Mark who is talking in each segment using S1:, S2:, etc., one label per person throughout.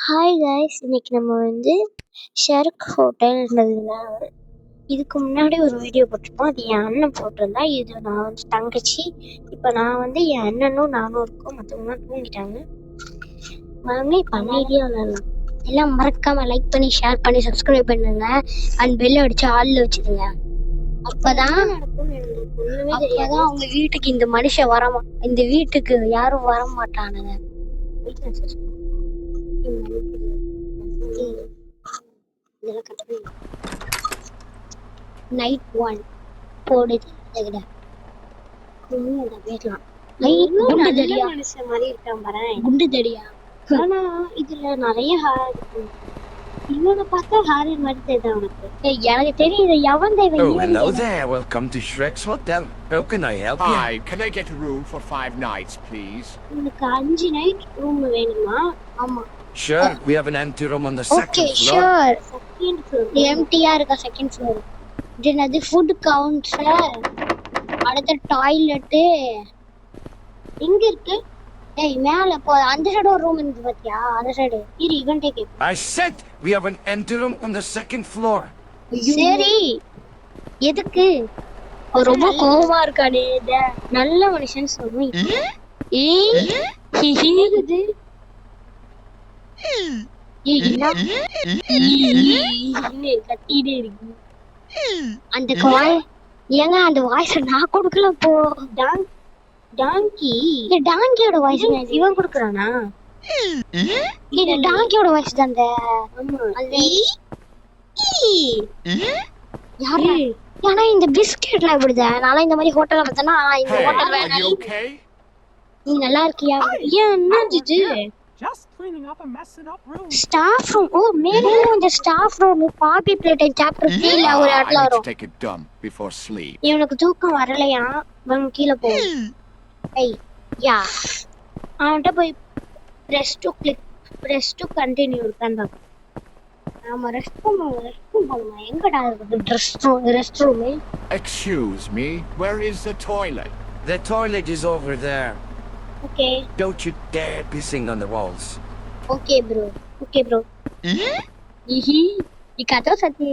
S1: Hi guys, இன்னைக்கு நம்ம வந்து ஷெர்க் ஹோட்டல்ன்றதுல இதுக்கு முன்னாடி ஒரு வீடியோ போட்டிருப்போம். அது என் அண்ணன் போட்டிருந்தா. இது நான் வந்து தங்கச்சி. இப்போ நான் வந்து என் அண்ணனும் நானும் இருக்கோம். மற்றவங்களாம் தூங்கிட்டாங்க. வாங்க இப்போ அமைதியாக விளாடலாம். எல்லாம் மறக்காம லைக் பண்ணி ஷேர் பண்ணி சப்ஸ்கிரைப் பண்ணுங்க. அண்ட் பெல் அடிச்சு ஆள்ல வச்சுருங்க. அப்பதான் அவங்க வீட்டுக்கு இந்த மனுஷன் வரமா, இந்த வீட்டுக்கு யாரும் வர மாட்டானுங்க. நைட் 1 போடுது. குண்டு தடியா மனுஷன் மாதிரி இருக்கான் பாரு. குண்டு தடியா. ஆனா இதுல நிறைய ஹார் இருக்கு. இவனை பார்த்தா ஹாரர் மாதிரி தெரியுது அவனுக்கு. எனக்கு தெரியுது எவன் தேவை.
S2: Oh, hello there. Welcome to Shrek's Hotel. How can I help you?
S3: Hi, can I get a room for 5 nights, please?
S1: உனக்கு 5 நைட் ரூம் வேணுமா? ஆமா.
S2: Sure, we have an empty room on the second floor.
S1: Sure. Second floor. எம்டியா இருக்க second floor. என்னது food counter, அடுத்த toilet எங்க இருக்கு? ஏய் மேல போ, அந்த சைடு ஒரு ரூம் இருக்கு பாத்தியா? அந்த சைடு இரு, இவன் take.
S2: I said we have an empty room on the second floor.
S1: சரி, எதுக்கு? ரொம்ப கோவமா இருக்கானே. நல்ல மனுஷன் சொல்லுங்க. ஹிஹிங்குது. கத்திட்டே இருக்கு அந்த காய். ஏங்க அந்த வாய்ஸ் நான் கொடுக்கல. போ டாங்கி. டாங்கியோட வாய்ஸ் இவன் கொடுக்குறானா? இது டாங்கியோட வாய்ஸ் தான். யாரு? ஏன்னா இந்த பிஸ்கெட்லாம் இப்படிதான். நான் இந்த மாதிரி ஹோட்டல்ல பார்த்தேன்னா இந்த ஹோட்டல் வேணாம். நீ நல்லா இருக்கியா? ஏன் என்னாச்சு?
S3: Just cleaning up a messed up room.
S1: Staff room. Oh, மேலே இந்த staff room காபி பிளேட் சாப்டர் 3 ல ஒரு இடத்துல வரும்.
S3: Take a dump before sleep.
S1: இவனுக்கு தூக்கம் வரலையா? வந்து கீழ போ. ஏய் யா. அவன்ட்ட போய் press to continue இருக்கேன். நாம ரெஸ்ட் பண்ணுமா? எங்கடா இருக்கு rest room?
S3: Excuse me, where is the toilet?
S2: The toilet is over there.
S1: Okay.
S2: Don't you dare pissing on the walls.
S1: Okay, bro. Hihi. Dikata sati.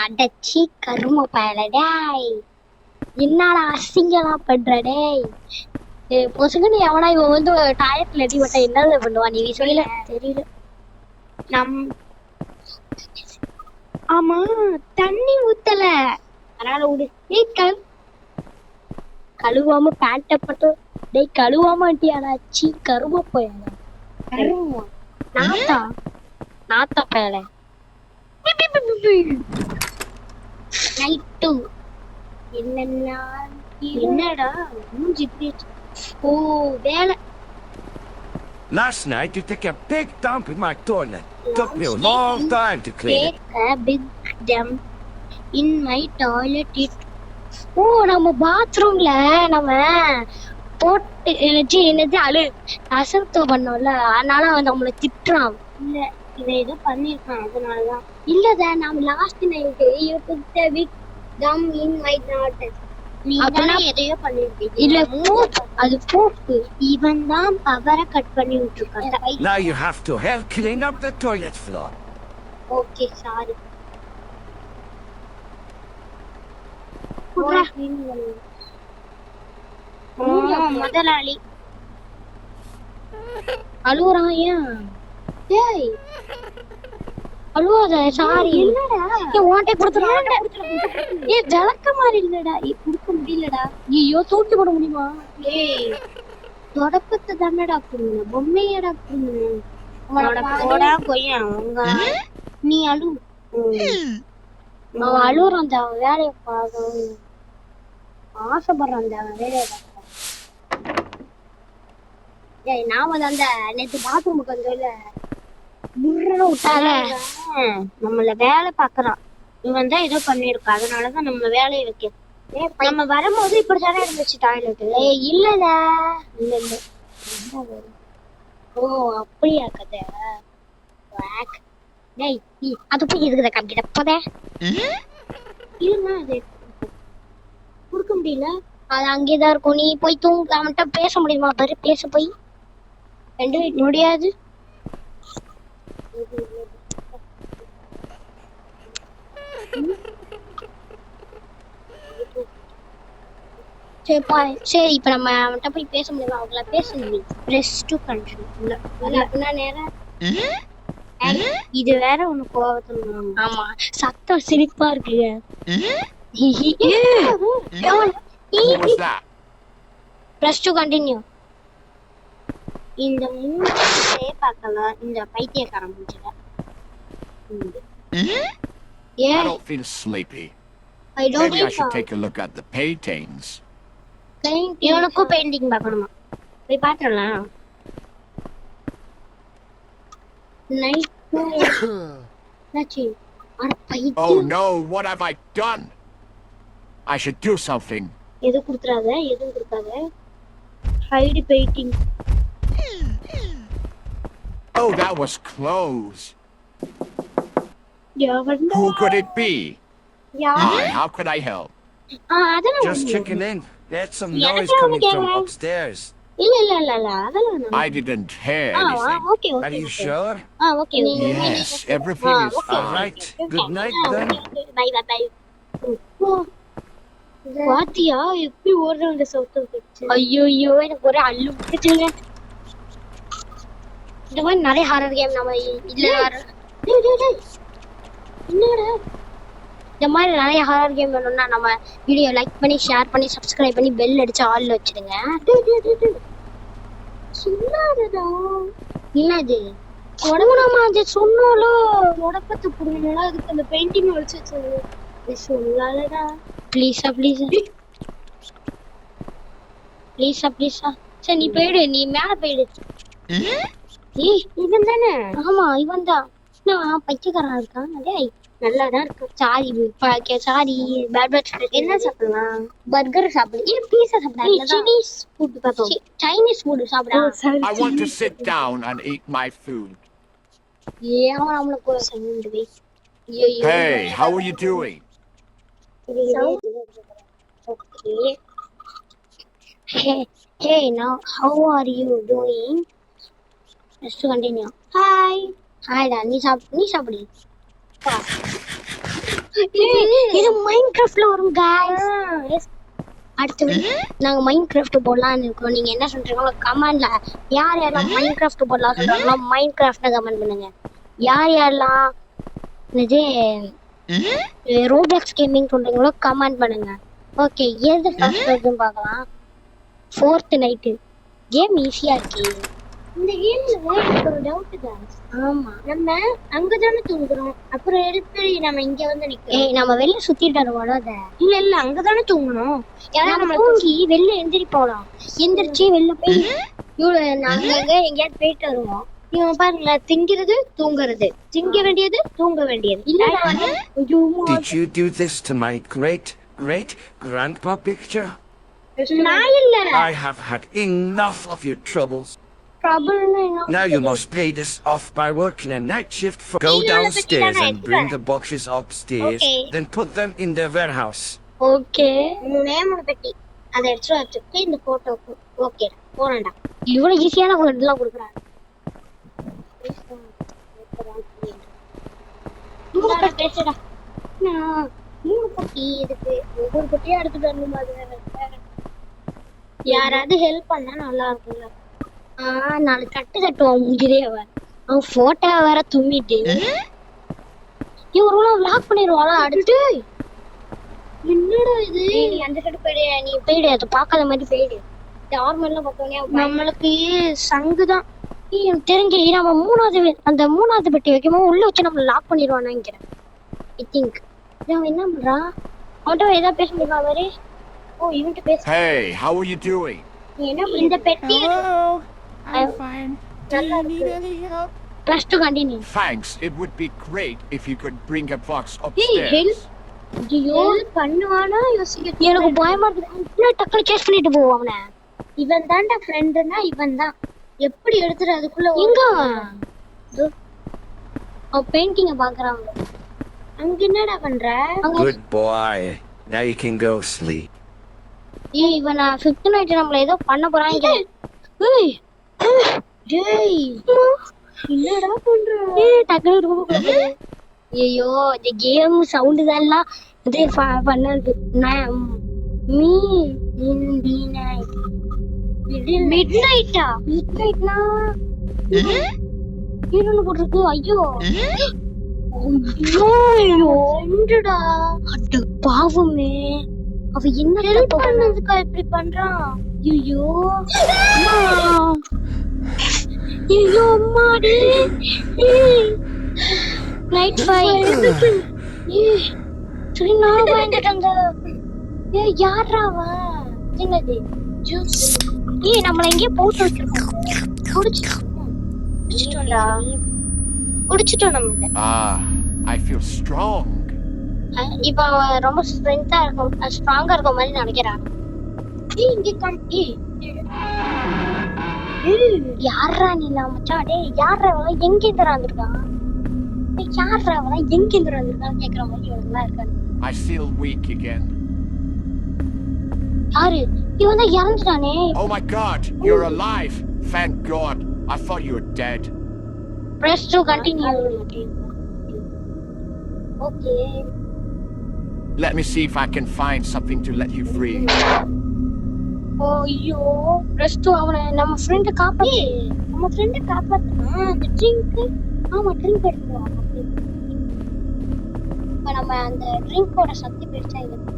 S1: அடச்சி கரும பயல டேய். என்னடா அசிங்கமா பண்ற டேய். பொசுங்கன்னு எவனா இவன் வந்து டாய்லெட்ல எட்டி விட்டா என்னது பண்ணுவா? நீ சொல்லல தெரியல. ஆமா தண்ணி ஊத்தல, அதனால விடு. கழுவாம பேண்ட பட்டு டேய் கழுவாம அட்டியாடாச்சி கரும போயாடா. கரும நாத்தா பயல. நைட் 2 என்னடா மூஞ்சி இப்படி? ஓ வேலை.
S2: Last night you took a big dump in my toilet. Took me a long time to clean it.
S1: Take a big dump in my toilet. ஓ நம்ம பாத்ரூம்ல நம்ம போட்டு என்னது அழு அசப்தோ பண்ணோம்ல, அதனால அவன் நம்மள திட்டுறான். இல்ல இவன் ஏதோ பண்ணிருக்கான் அதனாலதான். இல்லதா நம்ம last night you took the big dump in my toilet. நீ தான எதையோ பண்ணிருக்கீங்க. இல்ல பூப், அது பூப். இவன் தான் பவரை கட் பண்ணி விட்டுருக்கான்.
S2: Now you have to help clean up the toilet floor.
S1: Okay sorry. முதலாளி அழுவுறான். ஏன் டேய் அழுவாத? சாரி. என்னடா ஓட்டை கொடுத்துறான். ஏ விளக்க மாதிரி இல்லடா, கொடுக்க முடியலடா. ஐயோ தூக்கி போட முடியுமா? ஏய் தொடப்பத்தை தானடா புடுங்க, பொம்மையடா புடுங்க. போடா போய் அவங்க நீ அழு. அவன் அழுவுறான். அந்த வேலையை பார்க்க ஆசைப்படுறான். அந்த வேலையை நாம அந்த நேற்று பாத்ரூமுக்கு வந்தோம்ல, முர்றன்னு விட்டால நம்மள வேலை பாக்குறான். இவன் தான் ஏதோ பண்ணிருக்கான், அதனாலதான் நம்ம வேலையை வைக்க. நம்ம வரும்போது இப்படித்தானே இருந்துச்சு டாய்லெட். இல்லடா இல்ல. ஓ அப்படியா கதை? டேய் அது போய் எதுக்குத காமிக்கிட்ட போதே? இல்லைன்னா அது கொடுக்க முடியல. அது அங்கேதான் இருக்கும். நீ போய் தூங்க. அவன்கிட்ட பேச முடியுமா பாரு, பேச போய். முடியாது. சரிப்பா, சரி இப்ப நம்ம அவன்கிட்ட போய் பேச முடியுமா? அவங்கள பேச முடியும். press to continue. அப்படின்னா நேரம் இது வேற ஒண்ணு கோவத்துல. ஆமா, சத்தம் சிரிப்பா இருக்குங்க.
S3: Who was that?
S1: press to continue. இந்த மூணு பார்க்கல இந்த பைத்தியக்காரன் முடிச்சத.
S3: I don't feel sleepy. Maybe I should take a look at the paintings.
S1: இவனுக்கும் பெயிண்டிங் பார்க்கணுமா? போய் பாத்துறலாம். Night
S3: Oh no, what have I done? I should do something.
S1: எதுவும் கொடுக்காத. Hide painting.
S3: Oh, that was close.
S1: யாவண்டா?
S3: Who could it be?
S1: யார்?
S3: Hi, how could I help?
S1: அதெல்லாம்
S2: Just checking in. There's some
S1: Yeah,
S2: noise
S1: that's
S2: coming
S1: okay,
S2: from
S1: man.
S2: upstairs.
S1: இல்ல அதெல்லாம்
S3: I didn't hear
S1: Ah,
S3: anything.
S1: okay.
S2: Are you sure?
S1: Okay.
S3: Yes, everything is
S1: okay.
S2: All
S3: fine.
S2: right. Good night then.
S1: Bye. பாத்தியா எப்படி ஓடுற அந்த சவுத்தம் பிடிச்சு? ஐயோ எனக்கு ஒரு அள்ளு பிடிச்சுங்க. இந்த மாதிரி நிறைய ஹாரர் கேம் நம்ம இல்ல என்னடா இந்த மாதிரி நிறைய ஹாரர் கேம் வேணும்னா நம்ம வீடியோ லைக் பண்ணி ஷேர் பண்ணி சப்ஸ்கிரைப் பண்ணி பெல் அடிச்சு ஆல்ல வச்சிடுங்க. சொல்லாதடா. என்னது உடம்புனாமா அது சொன்னாலோ உடப்பத்து புடுங்கனா அதுக்கு அந்த பெயிண்டிங் வச்சு வச்சது சொல்லாதடா. ப்ளீஸா சரி நீ போயிடு, நீ மேல போயிடு. ஏய் இவன் தானே? ஆமா இவன் தான். நான் பைத்தியக்காரனா இருக்கான். டேய் நல்லாதான் இருக்கு. சாரி பேட் என்ன சாப்பிடலாம்? பர்கர் சாப்பிடு. இல்ல பீஸா சாப்பிடலாம். சைனீஸ் ஃபுட் பாப்போம். சைனீஸ் ஃபுட் சாப்பிடா.
S3: I want to sit down and eat my food.
S1: அவன் நம்மளுக்கு சவுண்ட் வை.
S3: Hey, how are you doing?
S1: Okay. Hey, now how are you doing? Let's continue. Hi, டா. நீ சாப்பிடு. இது மைன்கிராஃப்ட்ல வரும் गाइस. அடுத்து நாங்க மைன்கிராஃப்ட் போடலாம்னு இருக்கோம். நீங்க என்ன சொல்றீங்களோ கமெண்ட்ல யாரெல்லாம் மைன்கிராஃப்ட் போடலாம் சொல்றாங்களோ மைன்கிராஃப்ட்ல கமெண்ட் பண்ணுங்க. யாரெல்லாம் இது ரோப்ளாக்ஸ் கேமிங் சொல்றீங்களோ கமெண்ட் பண்ணுங்க. ஓகே, எது ஃபர்ஸ்ட் வருதுன்னு பார்க்கலாம். 4th நைட் கேம் ஈஸியா இருக்கு. இந்த கேம்ல எனக்கு ஒரு டவுட் गाइस. ஆமா, நம்ம அங்க தான தூங்குறோம். அப்புறம் எடுத்து நம்ம இங்க வந்து நிக்கிறோம். ஏய் நம்ம வெளிய சுத்திட்டு வரோம்ல. இல்ல அங்க தான தூங்கணும். ஏன்னா நம்ம தூங்கி வெளிய எந்திரிப்போம். எந்திரிச்சு வெளிய போய் நாங்க எங்கயாவது போயிட்டு வருவோம். நீங்க பாருங்க, திங்கிறது தூங்குறது, திங்க வேண்டியது தூங்க வேண்டியது.
S2: Did you do this to my great grandpa picture?
S1: நான் இல்ல.
S2: I have had enough of your troubles.
S1: ப்ராப்ளம்னா என்ன?
S2: Now you must pay this off by working a night shift for go downstairs and bring the boxes upstairs,
S1: Okay.
S2: then put them in the warehouse.
S1: Okay, மூணு பெட்டி அதை எடுத்து வச்சுட்டு இந்த போட்டோக்கு okay போறேன்டா. இவ்வளவு ஈஸியான இதெல்லாம் கொடுக்குறாங்க. பேசுடா. மூணு பொட்டி இருக்கு. ஒவ்வொரு பொட்டியா எடுத்துட்டு வரணும். யாராவது ஹெல்ப் பண்ணா நல்லா இருக்கும்ல. நாலு கட்டுவான் முடியவே. அவன் போட்டோ வேற தும்மிட்டு இவரெல்லாம் வ்ளாக் பண்ணிடுவாளா அடுத்து. என்னடா இது? நீ அந்த சைடு போயிடு. நீ போயிடு, அதை பார்க்காத மாதிரி போயிடு. நார்மல்லாம் பார்த்தோன்னே நம்மளுக்கு சங்குதான். எனக்கு தெரிஞ்சு நம்ம அந்த மூணாவது பெட்டி வைக்கும்போது உள்ள வச்சு நம்ம லாக் பண்ணிடுவான்னு நினைக்கிறேன். ஐ திங்க் அவன் என்ன பண்றான்? அவன்கிட்ட ஏதாவது பேச முடியுமா அவரு? ஓ இவன்கிட்ட பேச.
S3: Hey, how are you doing?
S1: இந்த பெட்டி
S4: I'm fine. Do you need any help?
S1: Press to continue.
S3: Thanks. It would be great if you could bring a box
S1: Hey,
S3: upstairs.
S1: help. Help பண்ணுவானா யோசிக்க எனக்கு பயமா இருக்கு. டக்குனு சேஸ் பண்ணிட்டு போவோம் அவனை. இவன் தான்டா ஃப்ரெண்டுனா இவன் தான். எப்படி எடுத்துற அதுக்குள்ள எங்க அவன் பெயிண்டிங்க பாக்குறான். அங்க என்னடா பண்ற?
S2: Good boy. Now you can go sleep.
S1: இவன் நான் 5th நைட் நம்மள ஏதோ பண்ண போறாங்க. ஏய் டேய் என்னடா பண்ற? டக்குனு ரூம் போகுது. ஐயோ இந்த கேம் சவுண்ட் தான் அதே பண்ணது. மீ இன் தி நைட் மிட்நைட்னா ஹீரோன்னு போட்டிருக்கு. ஐயோ ஐயோ என்னடா அட பாவமே அவ என்ன ஹெல்ப் பண்ணதுக்கா இப்படி பண்றான்? ஐயோ ஐயோ அம்மாடி நைட் ஃபைட் சரி நான் பயந்துட்டேங்க. யாரா அவன்? என்னது ஜூஸ்? நம்மள எங்கேயோ போட்டு வச்சிருக்கோம். குடிச்சிட்டோம் நம்ம.
S3: I feel strong.
S1: இப்ப அவன் ரொம்ப ஸ்ட்ரென்த்தா இருக்கும், ஸ்ட்ராங்கா இருக்க மாதிரி நினைக்கிறான். இங்க கம். யாரா நீ மச்சான்? டேய் யாரா அவன்? எங்க இருந்து வந்திருக்கான்? யாரா அவன்? எங்க இருந்து வந்திருக்கான்னு கேக்குற மாதிரி இவனுங்களா இருக்காரு.
S3: I feel weak again.
S1: யாரு இவன்? தான் இறந்துட்டானே.
S3: Oh my god, you're alive. Thank god. I thought you were dead.
S1: Press to continue. Okay.
S3: Let me see if I can find something to let you free.
S1: ஐயோ press to அவனை நம்ம ஃப்ரெண்ட காப்பாத்து. நம்ம ஃப்ரெண்ட காப்பாத்துனா அந்த ட்ரிங்க். ஆமா drink எடுத்துறோம். இப்ப நம்ம அந்த ட்ரிங்கோட சக்தி பெருசா இருக்கு.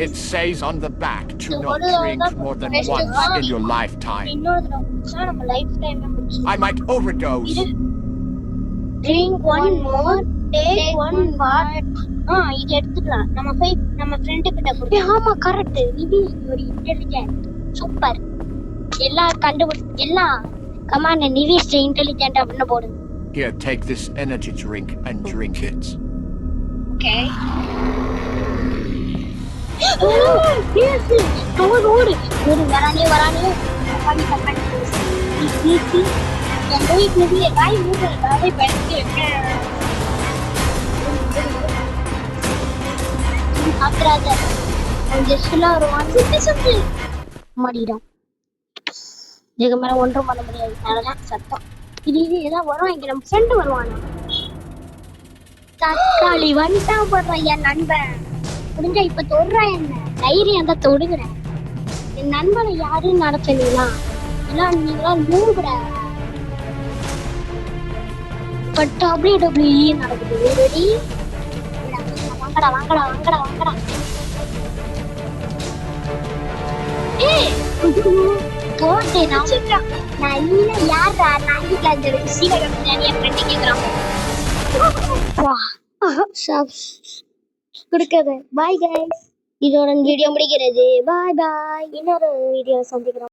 S3: It says on the back to not drink more than once in your lifetime. I might overdose.
S1: Drink one more, take one part. இது எடுத்துக்கலாம். நம்ம ஃப்ரெண்ட் கிட்ட கொடுத்து. ஆமா கரெக்ட். இது ஒரு இன்டெலிஜென்ட் சூப்பர். எல்லா கமாண்ட் நிவிஸ் இன்டெலிஜென்ட் அப்படினு போடுங்க.
S3: Here, take this energy drink and drink it.
S1: Okay. வரானே மாடிடும். இதுக்கு மேல ஒன்றும் பண்ண முடியாது. அதெல்லாம் சத்தம் இது ஏதாவது வரும். இங்க நம்ம ஃப்ரெண்டு வருவானா? தக்காளி வந்துட்டான் போடுறான் என் நண்பன். முடிஞ்சா இப்ப தொடுறா என்ன தைரியம் தான் தொடுகிறேன். என் நண்பனை யாருன்னு நடத்தலாம் எல்லாம் நீங்களா மூடுற. இப்ப WWE நடக்குது. ரெடி? வாங்கடா வாங்கடா வாங்கடா வாங்கடா. போட்டே நான் இல்ல யாரா நான் வீட்டுல இருந்து சீக்கிரம் என் ஃப்ரெண்டு கேக்குறான். கொடுக்காத. பாய் கைஸ், இதோட வீடியோ முடிக்கிறது. பாய் பாய். இன்னொரு வீடியோ சந்திக்கிறோம்.